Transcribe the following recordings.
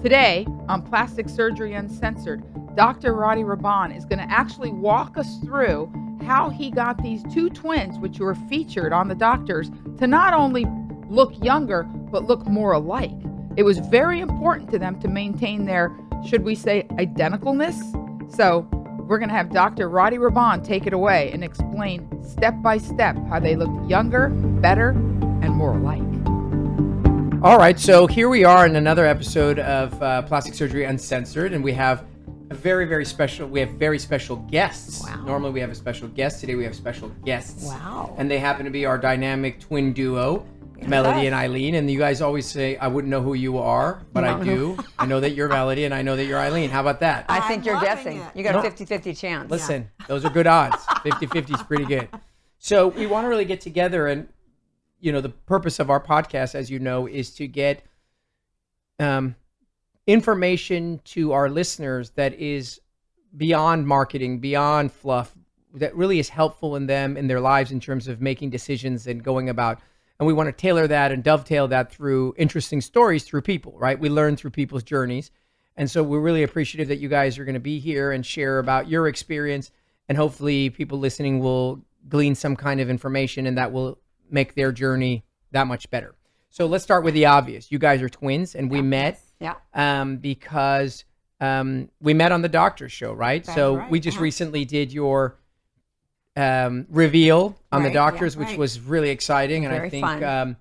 Today, on Plastic Surgery Uncensored, Dr. Roddy Raban is going to actually walk us through how he got these two twins, which were featured on the doctors, to not only look younger, but look more alike. It was very important to them to maintain their, should we say, identicalness. So we're going to have Dr. Roddy Raban take it away and explain step by step how they look younger, better, and more alike. All right, so here we are in another episode of Plastic Surgery Uncensored, and we have very special guests. Wow. Normally we have a special guest. Today we have special guests. Wow. And they happen to be our dynamic twin duo, Melody and Eileen. And you guys always say, I wouldn't know who you are, but I do. I know that you're Melody and I know that you're Eileen. How about that? I think you're guessing. It. You got a 50-50 chance. Listen, those are good odds. 50-50 is pretty good. So we want to really get together, and you know, the purpose of our podcast, as you know, is to get information to our listeners that is beyond marketing, beyond fluff, that really is helpful in them, in their lives, in terms of making decisions and going about. And we want to tailor that and dovetail that through interesting stories through people, right? We learn through people's journeys. And so we're really appreciative that you guys are going to be here and share about your experience. And hopefully people listening will glean some kind of information, and that will make their journey that much better. So let's start with the obvious. You guys are twins, and we met because we met on the doctor's show, right? That's so right. we just recently did your reveal on the doctors, which was really exciting. And Very I think fun.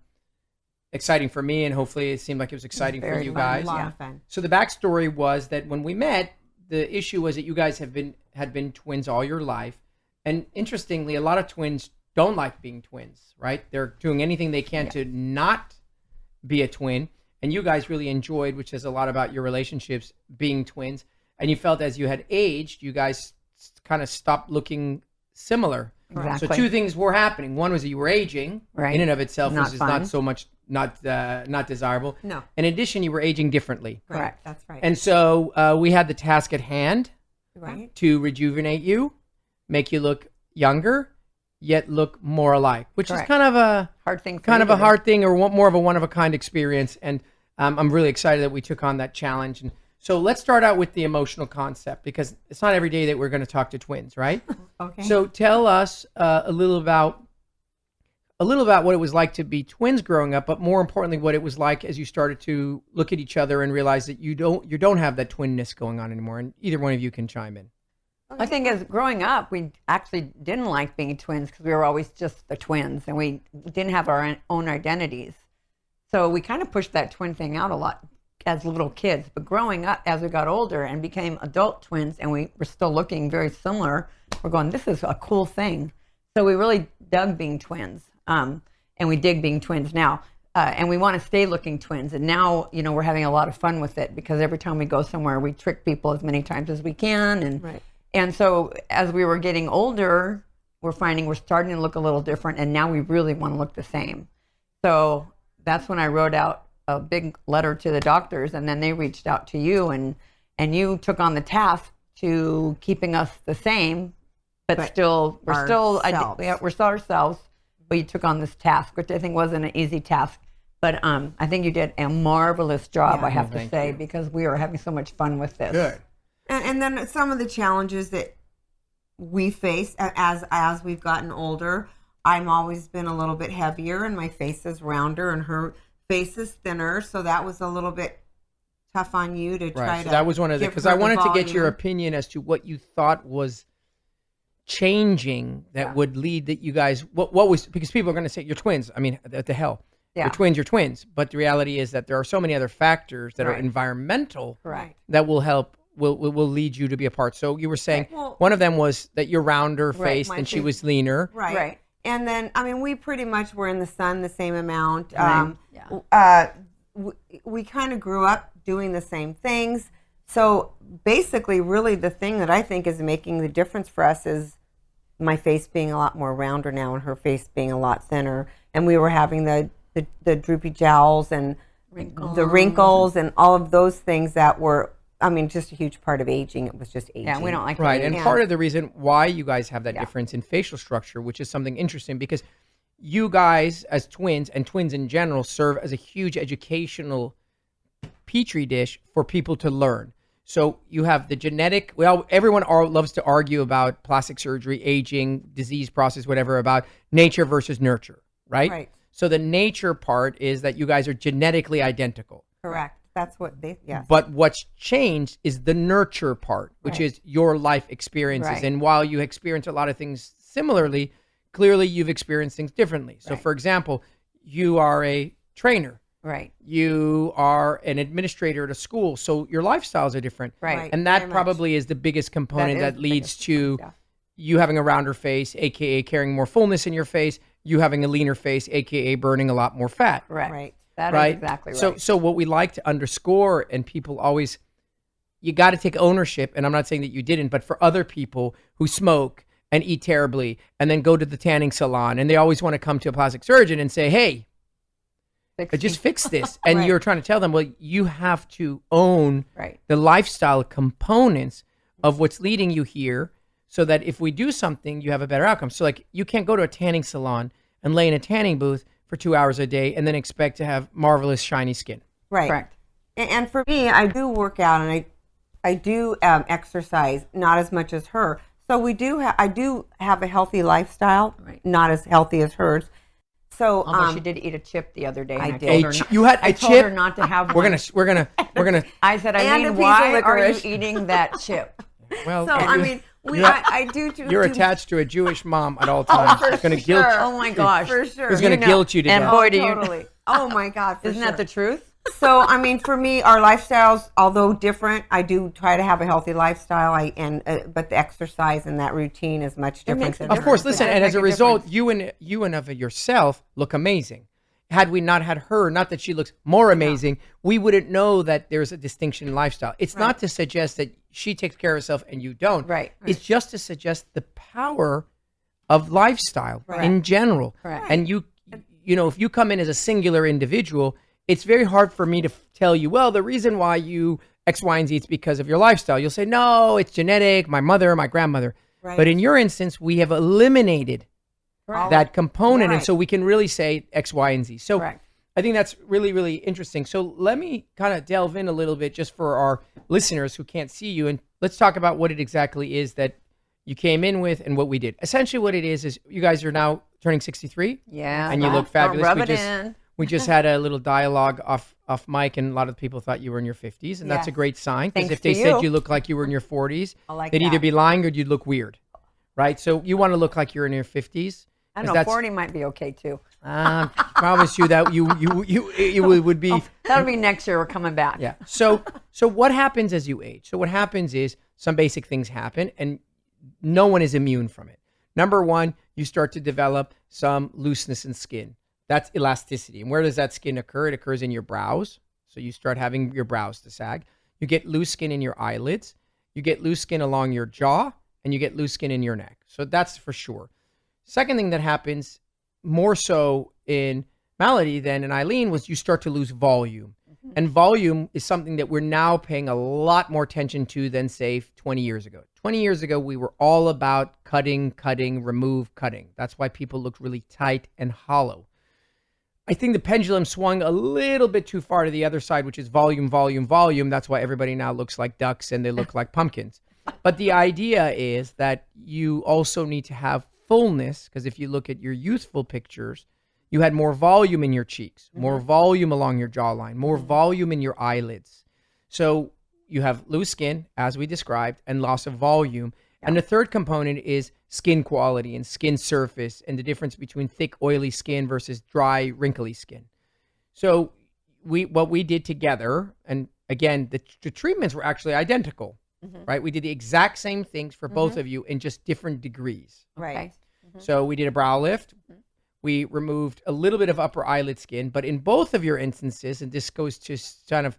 exciting for me, and hopefully it seemed like it was exciting for you guys. A lot of fun. So the backstory was that when we met, the issue was that you guys had been twins all your life. And interestingly, a lot of twins don't like being twins, right? They're doing anything they can to not be a twin. And you guys really enjoyed, which says a lot about your relationships, being twins. And you felt as you had aged, you guys kind of stopped looking similar. Exactly. So two things were happening. One was that you were aging, Right. in and of itself, Not which is fun. not so much, not desirable. No. In addition, you were aging differently. Correct. That's right. And so we had the task at hand right. to rejuvenate you, make you look younger, yet look more alike, which Correct. is kind of a Hard thing. hard thing, or more of a one-of-a-kind experience. And I'm really excited that we took on that challenge. And so let's start out with the emotional concept, because it's not every day that we're going to talk to twins, right? Okay. So tell us a little about what it was like to be twins growing up, but more importantly, what it was like as you started to look at each other and realize that you don't have that twinness going on anymore. And either one of you can chime in. I think as growing up, we actually didn't like being twins because we were always just the twins, and we didn't have our own identities. So we kind of pushed that twin thing out a lot as little kids. But growing up, as we got older and became adult twins, and we were still looking very similar, we're going, this is a cool thing. So we really dug being twins, and we dig being twins now. And we want to stay looking twins. And now, you know, we're having a lot of fun with it, because every time we go somewhere, we trick people as many times as we can. And Right. And so as we were getting older, we're finding we're starting to look a little different, and now we really want to look the same. So that's when I wrote out a big letter to the doctors, and then they reached out to you, and you took on the task to keeping us the same, but we're still ourselves, but you took on this task, which I think wasn't an easy task. But I think you did a marvelous job, Yeah. I have to Thank say, you. because we are having so much fun with this. Good. And then some of the challenges that we face as we've gotten older. I'm always been a little bit heavier, and my face is rounder, and her face is thinner. So that was a little bit tough on you to try Right. to. So that was one of the, give because her I the wanted to get your volume. opinion as to what you thought was changing that would lead that you guys, what was, because people are going to say you're twins. I mean, what the hell? Yeah. You're twins. But the reality is that there are so many other factors that are Right. environmental Correct. that will help, will lead you to be apart. So you were saying Well- one of them was that you're rounder Right, faced my and she face- was leaner. Right. Right. And then, I mean, we pretty much were in the sun the same amount. Yeah. We kind of grew up doing the same things. So basically, really, the thing that I think is making the difference for us is my face being a lot more rounder now, and her face being a lot thinner. And we were having the droopy jowls and the wrinkles and all of those things that were, I mean, just a huge part of aging. It was just aging. Yeah, we don't like Right. that. And Yeah. part of the reason why you guys have that Yeah. difference in facial structure, which is something interesting, because you guys as twins and twins in general serve as a huge educational petri dish for people to learn. So you have the genetic. Well, everyone loves to argue about plastic surgery, aging, disease process, whatever, about nature versus nurture, right? Right. So the nature part is that you guys are genetically identical. Correct. That's what they, yes. But what's changed is the nurture part, which is your life experiences. Right. And while you experience a lot of things similarly, clearly you've experienced things differently. So, Right. for example, you are a trainer. Right. You are an administrator at a school. So your lifestyles are different. Right. And that Very much. probably is the biggest component is that the leads biggest to component, you having a rounder face, AKA carrying more fullness in your face, you having a leaner face, AKA burning a lot more fat. Correct. Right. That is Right. exactly right. So what we like to underscore, and people always, you got to take ownership. And I'm not saying that you didn't, but for other people who smoke and eat terribly and then go to the tanning salon, and they always want to come to a plastic surgeon and say, hey, I just fix this. And Right. you're trying to tell them, well, you have to own Right. the lifestyle components of what's leading you here, so that if we do something, you have a better outcome. So like, you can't go to a tanning salon and lay in a tanning booth for 2 hours a day and then expect to have marvelous shiny skin. Right. Correct. And for me, I do work out and I do exercise, not as much as her. So I do have a healthy lifestyle, Right. not as healthy as hers. So Although she did eat a chip the other day. And I I did. told A her chi- you had I a told chip? her not to have We're one. gonna. I said, And a Eileen, piece of why are you licorice. eating that chip? Well, so I mean, I do. you're attached to a Jewish mom at all times. for It's gonna guilt. sure. Oh my gosh. For sure. Who's gonna You know- guilt you to and death? boy, do you Totally. Oh my God. For Isn't sure. that the truth? So I mean, for me, our lifestyles, although different, I do try to have a healthy lifestyle. But the exercise and that routine is much different. makes a than Of course, difference. listen, It and does as a make a result, difference. you and of yourself look amazing. Had we not had her, not that she looks more amazing, we wouldn't know that there's a distinction in lifestyle. It's not to suggest that she takes care of herself and you don't. Right. It's just to suggest the power of lifestyle in general. Correct. And you know, if you come in as a singular individual, it's very hard for me to tell you, well, the reason why you X, Y, and Z, it's because of your lifestyle. You'll say, no, it's genetic, my mother, my grandmother. Right. But in your instance, we have eliminated Right. that component. And Right. so we can really say X, Y, and Z. So Correct. I think that's really, really interesting. So let me kind of delve in a little bit just for our listeners who can't see you. And let's talk about what it exactly is that you came in with and what we did. Essentially what it is you guys are now turning 63. Yeah. And you look Don't fabulous. Rub We it just- in. We just had a little dialogue off mic, and a lot of people thought you were in your 50s, and that's a Yes. great sign, because Thanks if they to said you. you look like you were in your 40s, I like they'd either that. be lying or you'd look weird, right? So you want to look like you're in your 50s. I 'cause don't know. 40 might be okay too. Promise you that you would be. That'll be next year. We're coming back. Yeah. So what happens as you age? So what happens is some basic things happen, and no one is immune from it. Number one, you start to develop some looseness in skin. That's elasticity. And where does that skin occur? It occurs in your brows. So you start having your brows to sag. You get loose skin in your eyelids. You get loose skin along your jaw, and you get loose skin in your neck. So that's for sure. Second thing that happens more so in Melody than in Eileen was you start to lose volume. And volume is something that we're now paying a lot more attention to than, say, 20 years ago. 20 years ago, we were all about cutting, remove, cutting. That's why people looked really tight and hollow. I think the pendulum swung a little bit too far to the other side, which is volume, volume, volume. That's why everybody now looks like ducks and they look like pumpkins. But the idea is that you also need to have fullness, because if you look at your youthful pictures, you had more volume in your cheeks, more volume along your jawline, more volume in your eyelids. So you have loose skin, as we described, and loss of volume. And the third component is skin quality and skin surface, and the difference between thick, oily skin versus dry, wrinkly skin. So what we did together, and again, the treatments were actually identical, right? We did the exact same things for both of you in just different degrees. Right. Okay. So we did a brow lift. We removed a little bit of upper eyelid skin, but in both of your instances, and this goes to kind of,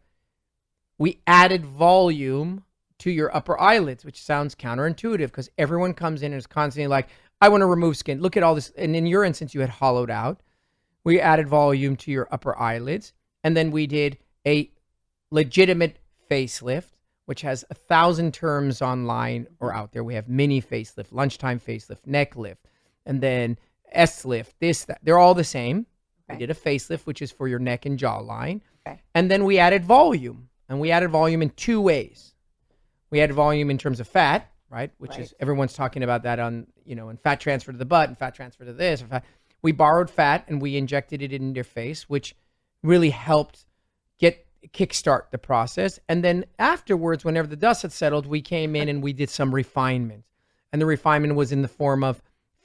we added volume to your upper eyelids, which sounds counterintuitive because everyone comes in and is constantly like, I want to remove skin. Look at all this. And in your instance, you had hollowed out. We added volume to your upper eyelids. And then we did a legitimate facelift, which has 1,000 terms online or out there. We have mini facelift, lunchtime facelift, neck lift, and then S lift, this, that. They're all the same. We Okay. did a facelift, which is for your neck and jawline. Okay. And then we added volume, and we added volume in 2 ways. We added volume in terms of fat, right? Which is, everyone's talking about that on, and fat transfer to the butt and fat transfer to this. We borrowed fat and we injected it in their face, which really helped kickstart the process. And then afterwards, whenever the dust had settled, we came in and we did some refinement. And the refinement was in the form of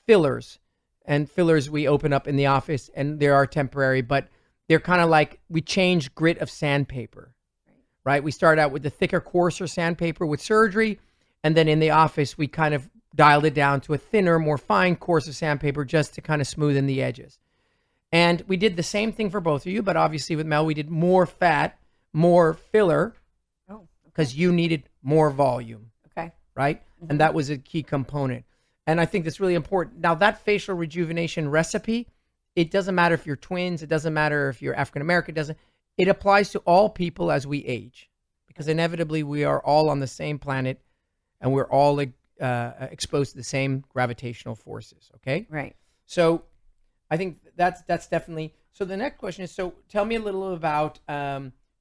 fillers. And fillers we open up in the office, and they are temporary, but they're kind of like, we changed grit of sandpaper, right? We started out with the thicker, coarser sandpaper with surgery. And then in the office, we kind of dialed it down to a thinner, more fine, coarser sandpaper just to kind of smoothen the edges. And we did the same thing for both of you, but obviously with Mel, we did more fat, more filler, because you needed more volume. Okay. Right? Mm-hmm. And that was a key component. And I think that's really important. Now, that facial rejuvenation recipe, it doesn't matter if you're twins, it doesn't matter if you're African American, it applies to all people as we age, because inevitably we are all on the same planet and we're all exposed to the same gravitational forces. Okay. Right. So I think that's definitely. So the next question is, so tell me a little about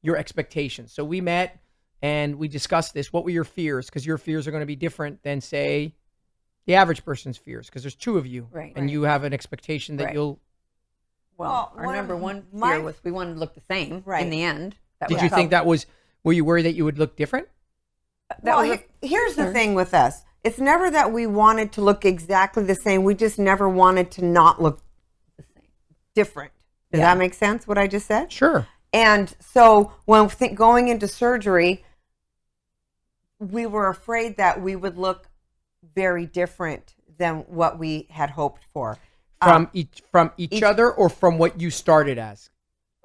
your expectations. So we met and we discussed this. What were your fears? Because your fears are going to be different than, say, the average person's fears, because there's 2 of you, right? And you have an expectation that you'll. Well, our number one fear was we wanted to look the same. Right. In the end. Did you think that was? Were you worried that you would look different? Here's the thing with us. It's never that we wanted to look exactly the same. We just never wanted to not look the same, different. Does that make sense, what I just said? Sure. And so when going into surgery, we were afraid that we would look very different than what we had hoped for. From each other, or from what you started as?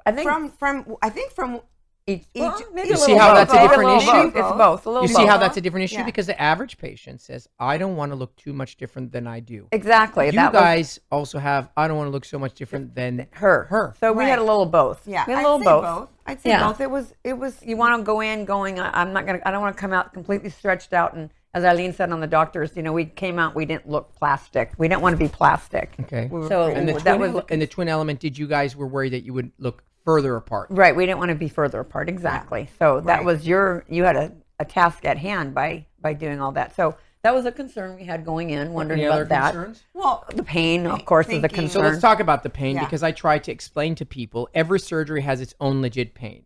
I think from each. You see how that's a different issue? It's both. You see how that's a different issue? Because the average patient says, I don't want to look too much different than I do. Exactly. You guys also have, I don't want to look so much different than her. So we had a little both. Yeah. We had a little both. I'd say both. It was. You want to go in going, I don't want to come out completely stretched out. And as Eileen said on the doctors, we came out, we didn't look plastic. We didn't want to be plastic. Okay. And the twin element, did you guys were worried that you would look further apart? Right. We didn't want to be further apart. Exactly. Yeah. So that was you had a task at hand by doing all that. So that was a concern we had going in, wondering about that. Concerns? Well, the pain, of course, is a concern. So let's talk about the pain, because I try to explain to people every surgery has its own legit pain.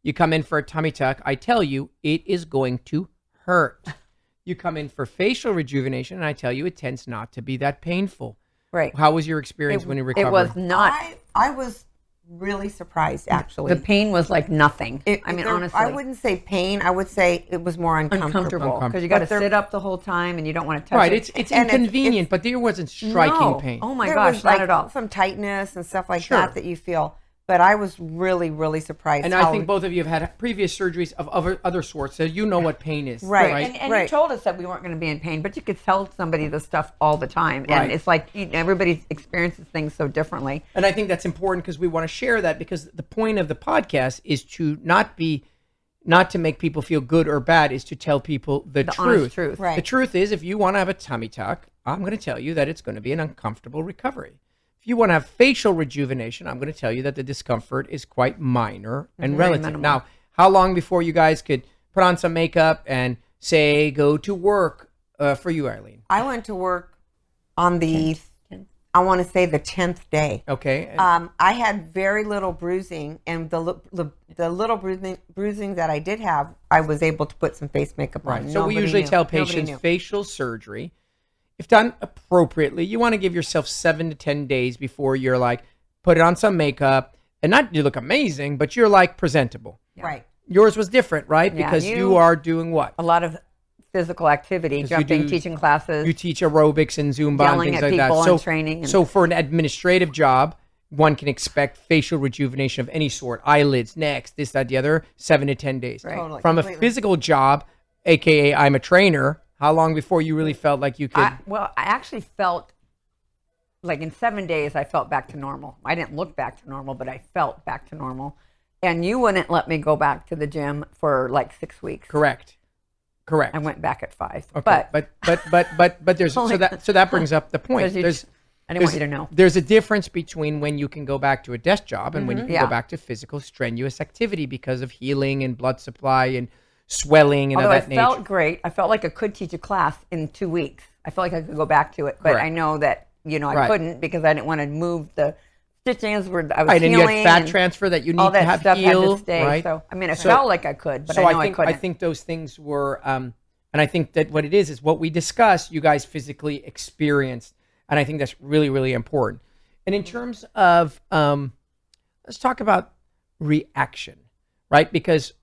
You come in for a tummy tuck, I tell you, it is going to hurt. You come in for facial rejuvenation, and I tell you, it tends not to be that painful. Right. How was your experience when you recovered? It was not. I was really surprised, actually. The pain was like nothing. Honestly. I wouldn't say pain. I would say it was more uncomfortable. Because you got to sit up the whole time and you don't want to touch it. Right, it's inconvenient, but there wasn't striking pain. Oh my gosh, not at all. Some tightness and stuff like that you feel. But I was really, really surprised. And I think both of you have had previous surgeries of other sorts, so you know what pain is. Right. And you told us that we weren't going to be in pain, but you could tell somebody this stuff all the time. And it's like everybody experiences things so differently. And I think that's important because we want to share that, because the point of the podcast is to not to make people feel good or bad, is to tell people the truth. Honest truth. Right. The truth is, if you want to have a tummy tuck, I'm going to tell you that it's going to be an uncomfortable recovery. If you want to have facial rejuvenation, I'm going to tell you that the discomfort is quite minor and relative. Minimal. Now, how long before you guys could put on some makeup and say go to work for you, Eileen? I went to work on the, I want to say the 10th day. Okay. I had very little bruising, and the little bruising that I did have, I was able to put some face makeup on. So we usually tell patients facial surgery, if done appropriately, you want to give yourself 7 to 10 days before you're like, put it on some makeup, and not you look amazing, but you're like presentable. Right. Yours was different, right? Yeah, because you are doing what? A lot of physical activity, jumping, teaching classes. You teach aerobics and Zumba and things like that. Yelling at people and training. So for an administrative job, one can expect facial rejuvenation of any sort, eyelids, necks, this, that, the other, 7 to 10 days. Right. Totally, From a physical job, AKA I'm a trainer, how long before you really felt like you could? I actually felt like in 7 days, I felt back to normal. I didn't look back to normal, but I felt back to normal. And you wouldn't let me go back to the gym for like 6 weeks. Correct. I went back at 5. Okay. But there's so that brings up the point. I didn't want you to know. There's a difference between when you can go back to a desk job and when you can Yeah. go back to physical strenuous activity because of healing and blood supply and swelling and Although of that I nature. felt great. I felt like I could teach a class in 2 weeks. I felt like I could go back to it, but Correct. I know that, I Right. couldn't because I didn't want to move the stitchings where I was Right, and you healing. had fat and transfer that you need all to that have stuff heal, had to stay. right? So, I mean, I So- felt like I could, but So I know I I think those things were, and I think that what it is what we discussed, you guys physically experienced, and I think that's really, really important. And in terms of, let's talk about reaction, right? Because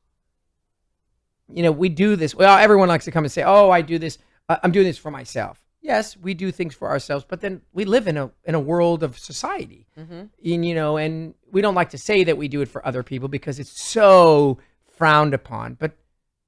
we do this. Well, everyone likes to come and say, "Oh, I do this. I'm doing this for myself." Yes, we do things for ourselves, but then we live in a world of society, and we don't like to say that we do it for other people because it's so frowned upon. But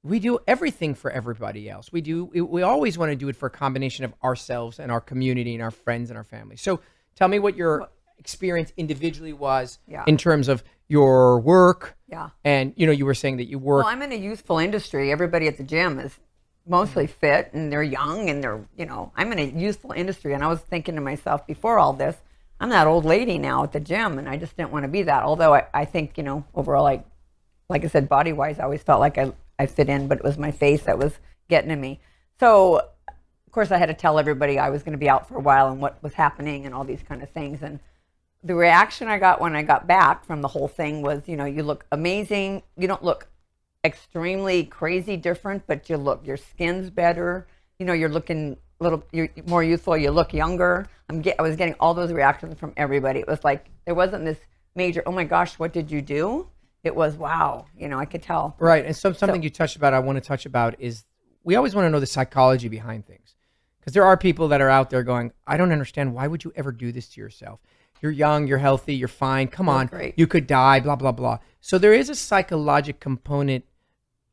we do everything for everybody else. We always want to do it for a combination of ourselves and our community and our friends and our family. So tell me what your experience individually was Yeah. in terms of your work. Yeah. And you were saying that you work. Well, I'm in a youthful industry. Everybody at the gym is mostly fit and they're young and they're, I'm in a youthful industry. And I was thinking to myself before all this, I'm that old lady now at the gym and I just didn't want to be that. Although I think, overall, like I said, body-wise, I always felt like I fit in, but it was my face that was getting to me. So, of course, I had to tell everybody I was going to be out for a while and what was happening and all these kind of things. And the reaction I got when I got back from the whole thing was, you look amazing. You don't look extremely crazy different, but your skin's better. You're looking you're more youthful. You look younger. I was getting all those reactions from everybody. It was like there wasn't this major, oh my gosh, what did you do? It was wow. I could tell. Right, and something you touched about, I want to touch about is we always want to know the psychology behind things, because there are people that are out there going, I don't understand. Why would you ever do this to yourself? You're young, you're healthy, you're fine. Come on, great. You could die, blah, blah, blah. So there is a psychological component,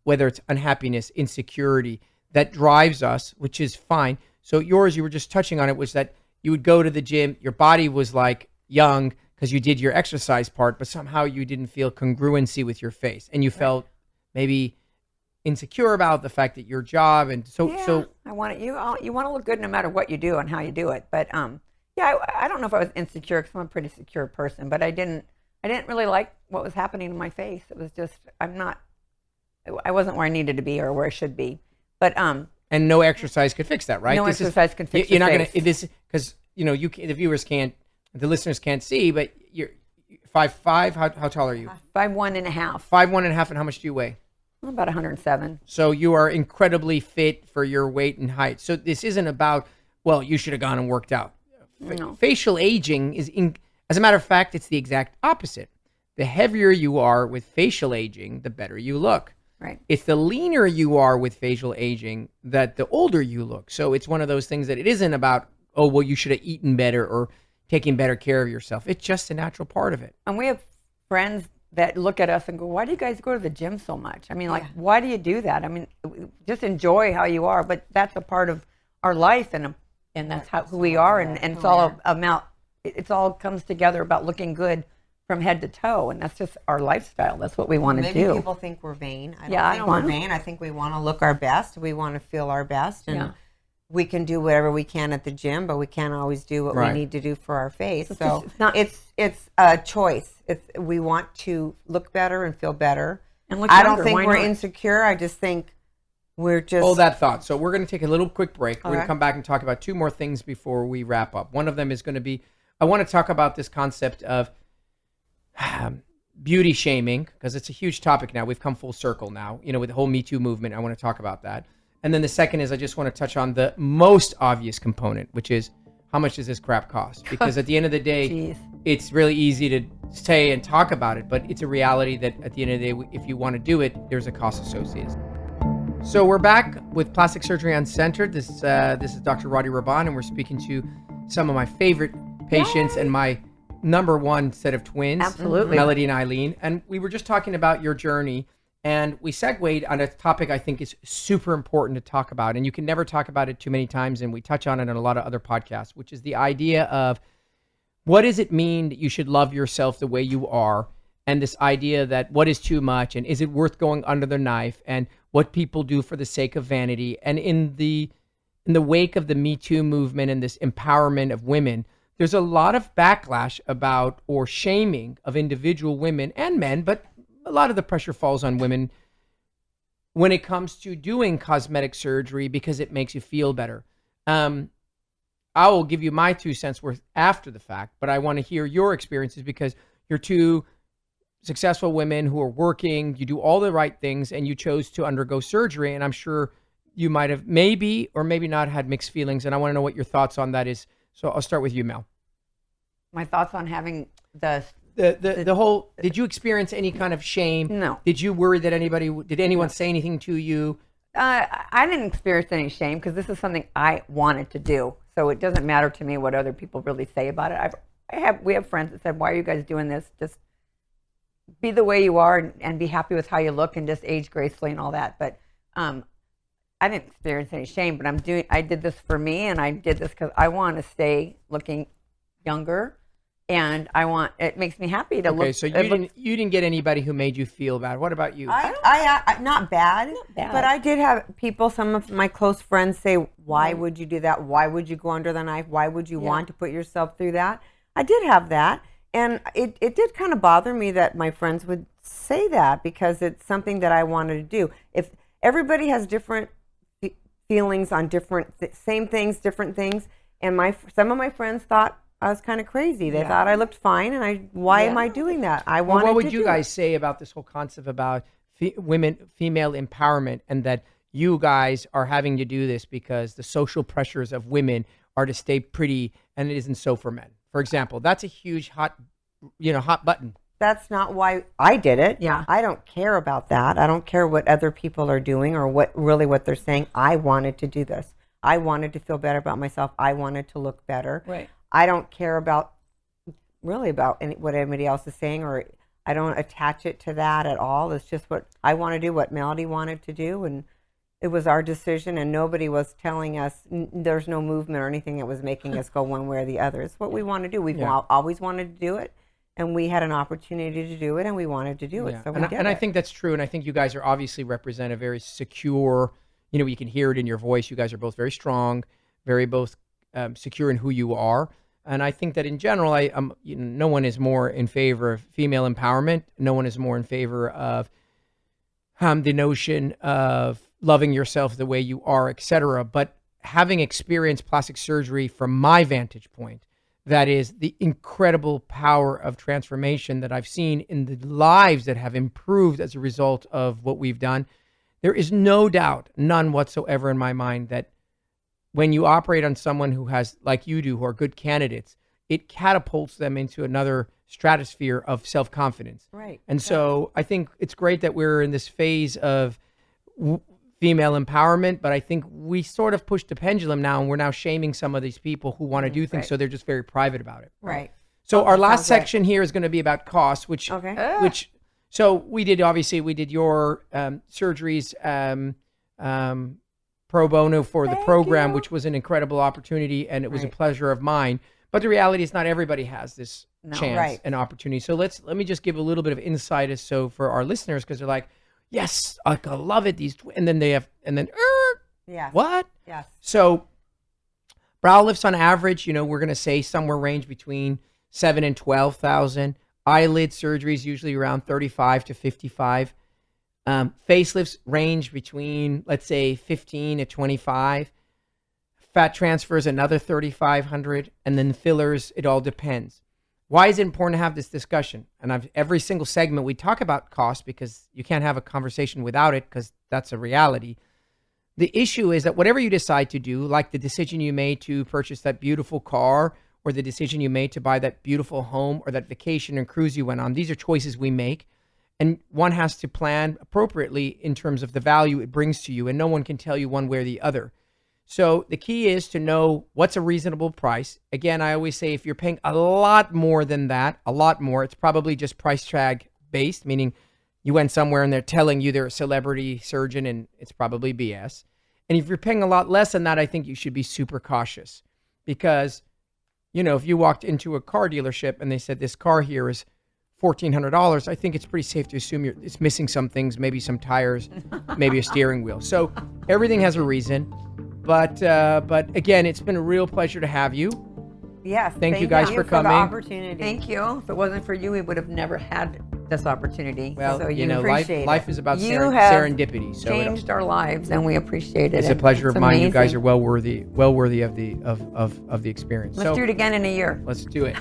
whether it's unhappiness, insecurity, that drives us, which is fine. So yours, you were just touching on it, was that you would go to the gym, your body was like young because you did your exercise part, but somehow you didn't feel congruency with your face. And you felt maybe insecure about the fact that your job, and so I want you want to look good no matter what you do and how you do it. But I don't know if I was insecure because I'm a pretty secure person, but I didn't really like what was happening to my face. It was just I wasn't where I needed to be or where I should be. But and no exercise could fix that, right? no exercise could fix You're your not face. gonna this because the viewers can't, the listeners can't see, but you're 5'5". How tall are you? 5'1.5". 5'1.5", and how much do you weigh? I'm about 107. So you are incredibly fit for your weight and height. So this isn't about, well, you should have gone and worked out. No. Facial aging as a matter of fact, it's the exact opposite. The heavier you are with facial aging, the better you look. Right. It's the leaner you are with facial aging that the older you look. So it's one of those things that it isn't about, oh, well, you should have eaten better or taking better care of yourself. It's just a natural part of it. And we have friends that look at us and go, why do you guys go to the gym so much? I mean, why do you do that? I mean, just enjoy how you are, but that's a part of our life and that's who we are. And it's all it all comes together about looking good from head to toe. And that's just our lifestyle. That's what we want to do. Maybe people think we're vain. I Yeah, I don't think don't we're know. vain. I think we want to look our best. We want to feel our best. And Yeah. we can do whatever we can at the gym, but we can't always do what Right. we need to do for our face. It's So just- it's not- it's a choice. We want to look better and feel better. And look I don't younger. think Why we're not? insecure. I just think we're just Hold that thought. So we're going to take a little quick break. We're going to Okay. come back and talk about two more things before we wrap up. One of them is going to be, I want to talk about this concept of beauty shaming, because it's a huge topic now. We've come full circle now, with the whole Me Too movement. I want to talk about that. And then the second is I just want to touch on the most obvious component, which is how much does this crap cost? Because at the end of the day, Jeez. it's really easy to say and talk about it, but it's a reality that at the end of the day, if you want to do it, there's a cost associated. So we're back with Plastic Surgery Uncensored. This is Dr. Roddy Raban, and we're speaking to some of my favorite patients and my number one set of twins, Absolutely. Melody and Eileen. And we were just talking about your journey, and we segued on a topic I think is super important to talk about, and you can never talk about it too many times, and we touch on it in a lot of other podcasts, which is the idea of what does it mean that you should love yourself the way you are, and this idea that what is too much, and is it worth going under the knife, and what people do for the sake of vanity. And in the wake of the Me Too movement and this empowerment of women, there's a lot of backlash about or shaming of individual women and men, but a lot of the pressure falls on women when it comes to doing cosmetic surgery because it makes you feel better. I will give you my 2 cents worth after the fact, but I want to hear your experiences because you're two successful women who are working, you do all the right things, and you chose to undergo surgery. And I'm sure you might have maybe or maybe not had mixed feelings. And I want to know what your thoughts on that is. So I'll start with you, Mel. My thoughts on having the whole, did you experience any kind of shame? No. Did you worry that did anyone say anything to you? I didn't experience any shame because this is something I wanted to do. So it doesn't matter to me what other people really say about it. We have friends that said, why are you guys doing this? Just be the way you are and be happy with how you look and just age gracefully and all that. But I didn't experience any shame, but I did this for me, and I did this because I want to stay looking younger, and it makes me happy to look. Okay, so you didn't get anybody who made you feel bad. What about you? I not bad, bad. but I did have people, some of my close friends say, why would you do that? Why would you go under the knife? Why would you want to put yourself through that? I did have that. And it did kind of bother me that my friends would say that because it's something that I wanted to do. If everybody has different feelings on same things, different things, and some of my friends thought I was kind of crazy. They thought I looked fine, and why am I doing that? What would you guys say about this whole concept about female empowerment, and that you guys are having to do this because the social pressures of women are to stay pretty, and it isn't so for men? For example, that's a huge hot button. That's not why I did it. Yeah. I don't care about that. I don't care what other people are doing or what they're saying. I wanted to do this. I wanted to feel better about myself. I wanted to look better. Right. I don't care about what anybody else is saying, or I don't attach it to that at all. It's just what I want to do, what Melody wanted to do, and it was our decision, and nobody was telling us. There's no movement or anything that was making us go one way or the other. It's what we want to do. We've always wanted to do it, and we had an opportunity to do it, and we wanted to do it. So we did it. I think that's true, and I think you guys are obviously represent a very secure. You can hear it in your voice. You guys are both very strong, very both secure in who you are. And I think that in general, no one is more in favor of female empowerment. No one is more in favor of the notion of loving yourself the way you are, etc. But having experienced plastic surgery from my vantage point, that is the incredible power of transformation that I've seen in the lives that have improved as a result of what we've done. There is no doubt, none whatsoever in my mind, that when you operate on someone who has, like you do, who are good candidates, it catapults them into another stratosphere of self-confidence. Right. And so I think it's great that we're in this phase of female empowerment, but I think we sort of pushed the pendulum now, and we're now shaming some of these people who want to do things, so they're just very private about it. Right. So our last section here is going to be about cost, so we did your surgeries pro bono for the program, which was an incredible opportunity, and it was a pleasure of mine. But the reality is not everybody has this chance and opportunity. So let me just give a little bit of insight for our listeners, because they're like, yes, I love it. And then what? Yes. So brow lifts on average, we're going to say somewhere range between 7,000 and 12,000. Eyelid surgeries usually around 35 to 55. Facelifts range between, let's say, 15 to 25. Fat transfers, another 3,500. And then fillers, it all depends. Why is it important to have this discussion? And every single segment, we talk about cost because you can't have a conversation without it, because that's a reality. The issue is that whatever you decide to do, like the decision you made to purchase that beautiful car, or the decision you made to buy that beautiful home, or that vacation and cruise you went on, these are choices we make. And one has to plan appropriately in terms of the value it brings to you, and no one can tell you one way or the other. So the key is to know what's a reasonable price. Again, I always say if you're paying a lot more than that, it's probably just price tag based, meaning you went somewhere and they're telling you they're a celebrity surgeon, and it's probably BS. And if you're paying a lot less than that, I think you should be super cautious, because, if you walked into a car dealership and they said this car here is $1,400, I think it's pretty safe to assume it's missing some things, maybe some tires, maybe a steering wheel. So everything has a reason. But again, it's been a real pleasure to have you. Yes. Thank you guys for coming. the opportunity. Thank you. If it wasn't for you, we would have never had this opportunity. Well, so you know, appreciate it. life is about You have serendipity. So changed our lives, and we appreciate it. it's a pleasure of mine. You guys amazing. are well worthy of the experience. Let's so do it again in a year. let's do it.